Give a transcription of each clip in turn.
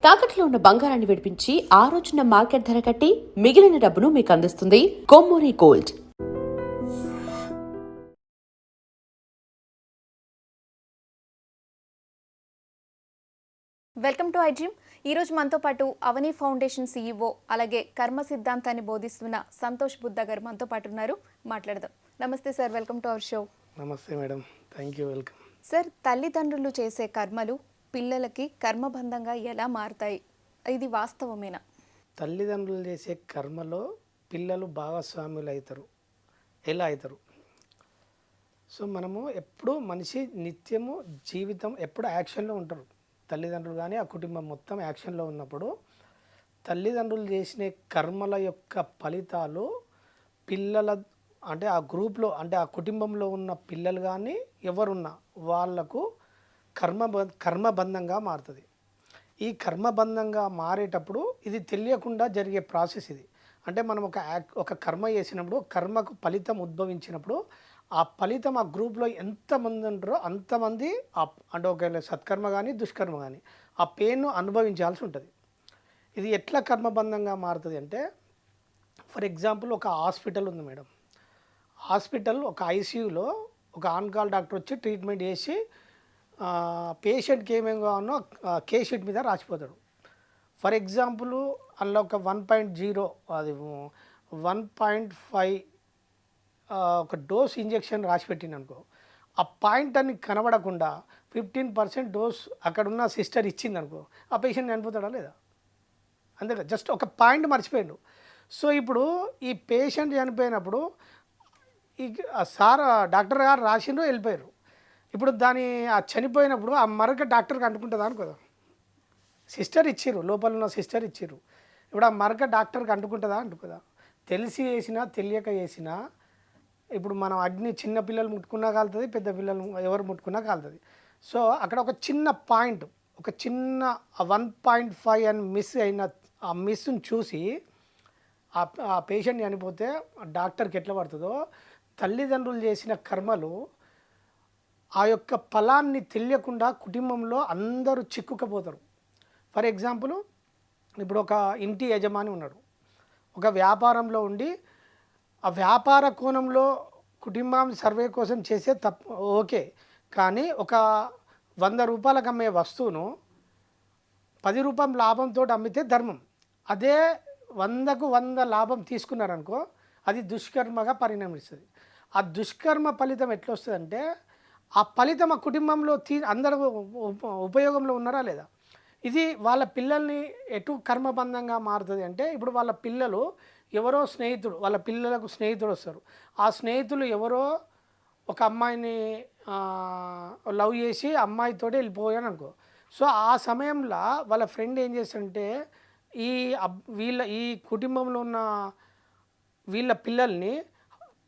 తాకట్లో ఉన్న బంగారాన్ని విడిపించి ఆ రోజున మార్కెట్ ధర కట్టి మిగిలిన డబ్బును మీకు అందిస్తుంది Kommuri gold. Welcome to iDream. ఈరోజు మనతో పాటు అవని ఫౌండేషన్ CEO అలాగే కర్మ సిద్ధాంతాన్ని బోధిస్తున్న సంతోష్ బుద్ధ గారు మనతో పాటు ఉన్నారు. మాట్లాడదాం. నమస్తే sir, welcome to our show. నమస్తే madam, thank you, welcome. Sir, తల్లిదండ్రులు చేసే కర్మలు పిల్లలకి కర్మబంధంగా ఎలా మారుతాయి? ఇది వాస్తవమేనా? తల్లిదండ్రులు చేసే కర్మలో పిల్లలు భాగస్వాములు అవుతారు. ఎలా అవుతారు? సో మనము ఎప్పుడు మనిషి నిత్యము జీవితం ఎప్పుడు యాక్షన్లో ఉంటారు. తల్లిదండ్రులు కానీ ఆ కుటుంబం మొత్తం యాక్షన్లో ఉన్నప్పుడు తల్లిదండ్రులు చేసిన కర్మల యొక్క ఫలితాలు పిల్లల అంటే ఆ గ్రూప్లో అంటే ఆ కుటుంబంలో ఉన్న పిల్లలు కానీ ఎవరున్నా వాళ్లకు కర్మబంధంగా మారుతుంది. ఈ కర్మబంధంగా మారేటప్పుడు ఇది తెలియకుండా జరిగే ప్రాసెస్ ఇది. అంటే మనం ఒక కర్మ చేసినప్పుడు కర్మకు ఫలితం ఉద్భవించినప్పుడు ఆ ఫలితం ఆ గ్రూప్లో ఎంతమంది ఉంటారో అంతమంది అంటే ఒకవేళ సత్కర్మ కానీ దుష్కర్మ కానీ ఆ పెయిన్ను అనుభవించాల్సి ఉంటుంది. ఇది ఎట్లా కర్మబంధంగా మారుతుంది అంటే, ఫర్ ఎగ్జాంపుల్ ఒక హాస్పిటల్ ఉంది మేడం. హాస్పిటల్ ఒక ఐసీయూలో ఒక ఆన్కాల్ డాక్టర్ వచ్చి ట్రీట్మెంట్ చేసి పేషెంట్కి ఏమేమి కావాలో కేస్ షీట్ మీద రాసిపోతాడు. ఫర్ ఎగ్జాంపుల్ అందులో ఒక 1.0 అది 1.5 ఒక డోస్ ఇంజెక్షన్ రాసిపెట్టింది అనుకో, ఆ పాయింట్ అని కనబడకుండా 15% డోస్ అక్కడున్న సిస్టర్ ఇచ్చింది అనుకో, ఆ పేషెంట్ చనిపోతాడా లేదా? అంతే, జస్ట్ ఒక పాయింట్ మర్చిపోయాడు. సో ఇప్పుడు ఈ పేషెంట్ చనిపోయినప్పుడు ఈ సార్ డాక్టర్ గారు రాసిండ్రు, వెళ్ళిపోయారు. ఇప్పుడు దాని ఆ చనిపోయినప్పుడు ఆ మరొక డాక్టర్కి అంటుకుంటుందా అనుకోదా? సిస్టర్ ఇచ్చిర్రు, లోపల ఉన్న సిస్టర్ ఇచ్చిర్రు. ఇప్పుడు ఆ మరొక డాక్టర్కి అంటుకుంటుందా అంటుకోదా? తెలిసి చేసినా తెలియక చేసినా ఇప్పుడు మనం అగ్ని చిన్న పిల్లలు ముట్టుకున్నా కాలుతుంది, పెద్ద పిల్లలు ఎవరు ముట్టుకున్నా కాలుతుంది. సో అక్కడ ఒక చిన్న పాయింట్, ఒక చిన్న 1.5 అని మిస్ అయిన ఆ మిస్ని చూసి ఆ పేషెంట్ చనిపోతే డాక్టర్కి ఎట్లా పడుతుందో తల్లిదండ్రులు చేసిన కర్మలు ఆ యొక్క ఫలాన్ని తెలియకుండా కుటుంబంలో అందరూ చిక్కుకపోతారు. ఫర్ ఎగ్జాంపుల్ ఇప్పుడు ఒక ఇంటి యజమాని ఉన్నాడు, ఒక వ్యాపారంలో ఉండి ఆ వ్యాపార కోణంలో కుటుంబం సర్వే కోసం చేసే తప్పు ఓకే, కానీ ఒక 100 రూపాయలకు అమ్మే వస్తువును 10 రూపాయల లాభంతో అమ్మితే ధర్మం. అదే 100కు 100 లాభం తీసుకున్నారనుకో, అది దుష్కర్మగా పరిణమిస్తుంది. ఆ దుష్కర్మ ఫలితం ఎట్లా వస్తుందంటే, ఆ ఫలితం ఆ కుటుంబంలో అందరూ ఉపయోగంలో ఉన్నారా లేదా? ఇది వాళ్ళ పిల్లల్ని ఎటు కర్మబంధంగా మారుతుంది అంటే, ఇప్పుడు వాళ్ళ పిల్లలు ఎవరో స్నేహితుడు, వాళ్ళ పిల్లలకు స్నేహితుడు వస్తారు. ఆ స్నేహితులు ఎవరో ఒక అమ్మాయిని లవ్ చేసి అమ్మాయితోటి వెళ్ళిపోయాను అనుకో. సో ఆ సమయంలో వాళ్ళ ఫ్రెండ్ ఏం చేస్తాడంటే ఈ కుటుంబంలో ఉన్న వీళ్ళ పిల్లల్ని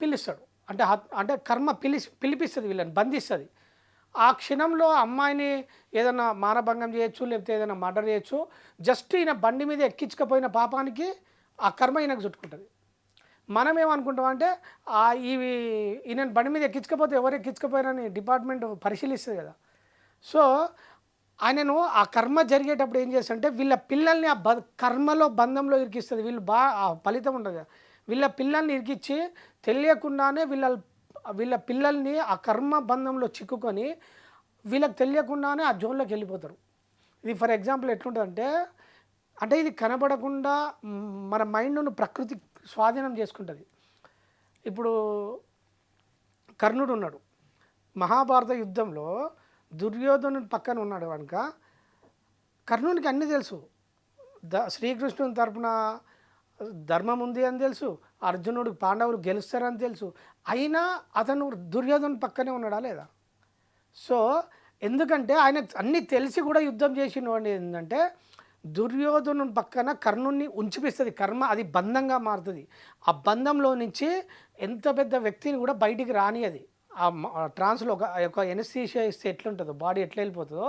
పిలుస్తాడు. అంటే కర్మ పిలిపిస్తుంది, వీళ్ళని బంధిస్తుంది. ఆ క్షణంలో అమ్మాయిని ఏదైనా మానభంగం చేయొచ్చు, లేకపోతే ఏదైనా మర్డర్ చేయొచ్చు. జస్ట్ ఈయన బండి మీద ఎక్కించకపోయిన పాపానికి ఆ కర్మ ఈయనకు చుట్టుకుంటుంది. మనం ఏమనుకుంటామంటే ఈయన బండి మీద ఎక్కించకపోతే ఎవరు ఎక్కించకపోయినని డిపార్ట్మెంట్ పరిశీలిస్తుంది కదా. సో ఆయనను ఆ కర్మ జరిగేటప్పుడు ఏం చేస్తుంటే వీళ్ళ పిల్లల్ని ఆ కర్మలో బంధంలో ఇరికిస్తుంది. వీళ్ళు ఆ ఫలితం ఉండదు కదా, వీళ్ళ పిల్లల్ని ఇరికిచ్చి తెలియకుండానే వీళ్ళ పిల్లల్ని ఆ కర్మ బంధంలో చిక్కుకొని వీళ్ళకి తెలియకుండానే ఆ జోన్లోకి వెళ్ళిపోతారు. ఇది ఫర్ ఎగ్జాంపుల్ ఎట్లుంటుందంటే, అంటే ఇది కనబడకుండా మన మైండ్ను ప్రకృతి స్వాధీనం చేసుకుంటుంది. ఇప్పుడు కర్ణుడు ఉన్నాడు, మహాభారత యుద్ధంలో దుర్యోధనుని పక్కన ఉన్నాడు కనుక కర్ణునికి అన్నీ తెలుసు. శ్రీకృష్ణుని తరపున ధర్మం ఉంది అని తెలుసు, అర్జునుడు పాండవులు గెలుస్తారని తెలుసు, అయినా అతను దుర్యోధను పక్కనే ఉన్నాడా లేదా? సో ఎందుకంటే ఆయన అన్నీ తెలిసి కూడా యుద్ధం చేసినవాడు ఏంటంటే, దుర్యోధను పక్కన కర్ణుని ఉంచిపిస్తుంది. కర్మ అది బంధంగా మారుతుంది. ఆ బంధంలో నుంచి ఎంత పెద్ద వ్యక్తిని కూడా బయటికి రానియది. ఆ ట్రాన్స్లో ఒక ఎనస్థీషియా ఇస్తే ఎట్లుంటుందో, బాడీ ఎట్లా వెళ్ళిపోతుందో,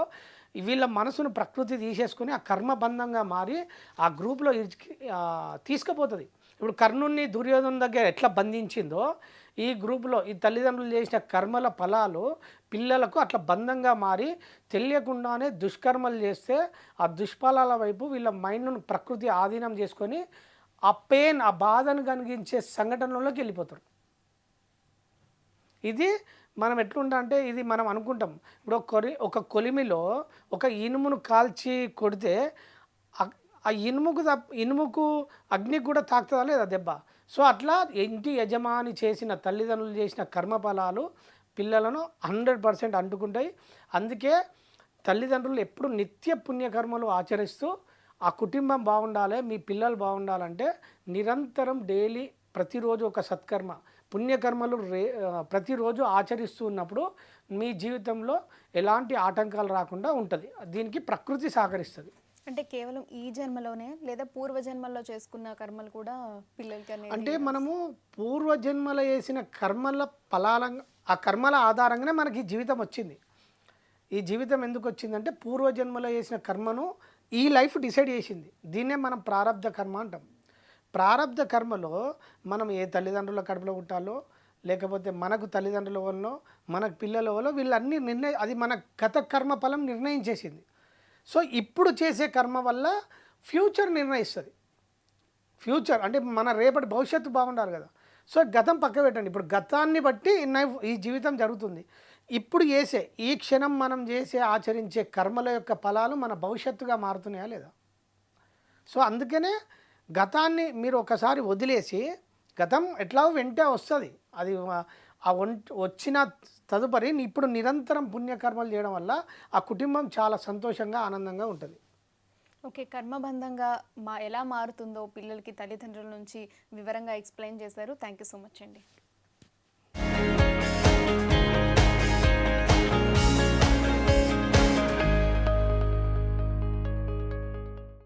వీళ్ళ మనసును ప్రకృతి తీసేసుకుని ఆ కర్మబంధంగా మారి ఆ గ్రూప్లో తీసుకుపోతుంది. ఇప్పుడు కర్ణుని దుర్యోధను దగ్గర ఎట్లా బంధించిందో, ఈ గ్రూపులో ఈ తల్లిదండ్రులు చేసిన కర్మల ఫలాలు పిల్లలకు అట్లా బంధంగా మారి తెలియకుండానే దుష్కర్మలు చేస్తే ఆ దుష్ఫలాల వైపు వీళ్ళ మైండ్ను ప్రకృతి ఆధీనం చేసుకొని ఆ పెయిన్ ఆ బాధను కలిగించే సంఘటనలోకి వెళ్ళిపోతారు. ఇది మనం ఎట్లుంటా అంటే ఇది మనం అనుకుంటాం ఇప్పుడు ఒక కొలిమిలో ఒక ఇనుమును కాల్చి కొడితే ఆ ఇనుముకు అగ్నికి కూడా తాకుతుందా లేదా దెబ్బ. సో అట్లా ఇంటి యజమాని చేసిన తల్లిదండ్రులు చేసిన కర్మఫలాలు పిల్లలను 100% అంటుకుంటాయి. అందుకే తల్లిదండ్రులు ఎప్పుడు నిత్య పుణ్యకర్మలు ఆచరిస్తూ ఆ కుటుంబం బాగుండాలి, మీ పిల్లలు బాగుండాలంటే నిరంతరం డైలీ ప్రతిరోజు ఒక సత్కర్మ పుణ్యకర్మలు ప్రతిరోజు ఆచరిస్తూ ఉన్నప్పుడు మీ జీవితంలో ఎలాంటి ఆటంకాలు రాకుండా ఉంటుంది. దీనికి ప్రకృతి సహకరిస్తుంది. అంటే కేవలం ఈ జన్మలోనే లేదా పూర్వజన్మల్లో చేసుకున్న కర్మలు కూడా పిల్లలకి అనేది అంటే మనము పూర్వజన్మల చేసిన కర్మల ఫలాలంగా ఆ కర్మల ఆధారంగానే మనకి ఈ జీవితం వచ్చింది. ఈ జీవితం ఎందుకు వచ్చిందంటే పూర్వజన్మలో చేసిన కర్మను ఈ లైఫ్ డిసైడ్ చేసింది. దీన్నే మనం ప్రారబ్ధ కర్మ అంటాం. ప్రారబ్ధ కర్మలో మనం ఏ తల్లిదండ్రుల కడుపులో పుట్టాలో లేకపోతే మనకు తల్లిదండ్రుల వల్ల మనకు పిల్లల వల్ల వీళ్ళన్నీ అది మన గత కర్మ ఫలం నిర్ణయించేసింది. సో ఇప్పుడు చేసే కర్మ వల్ల ఫ్యూచర్ నిర్ణయిస్తుంది. ఫ్యూచర్ అంటే మన రేపటి భవిష్యత్తు బాగుండాలి కదా. సో గతం పక్క పెట్టండి. ఇప్పుడు గతాన్ని బట్టి ఈ జీవితం జరుగుతుంది. ఇప్పుడు చేసే ఈ క్షణం మనం చేసే ఆచరించే కర్మల యొక్క ఫలాలు మన భవిష్యత్తుగా మారుతున్నాయా లేదా. సో అందుకనే గతాన్ని మీరు ఒకసారి వదిలేసి గతం ఎట్లా వెంటే వస్తుంది అది వచ్చిన తదుపరి ఇప్పుడు నిరంతరం పుణ్యకర్మలు చేయడం వల్ల ఆ కుటుంబం చాలా సంతోషంగా ఆనందంగా ఉంటుంది. ఓకే, కర్మబంధంగా ఎలా మారుతుందో పిల్లలకి తల్లిదండ్రుల నుంచి వివరంగా ఎక్స్ప్లెయిన్ చేశారు. థ్యాంక్ యూ సో మచ్ అండి.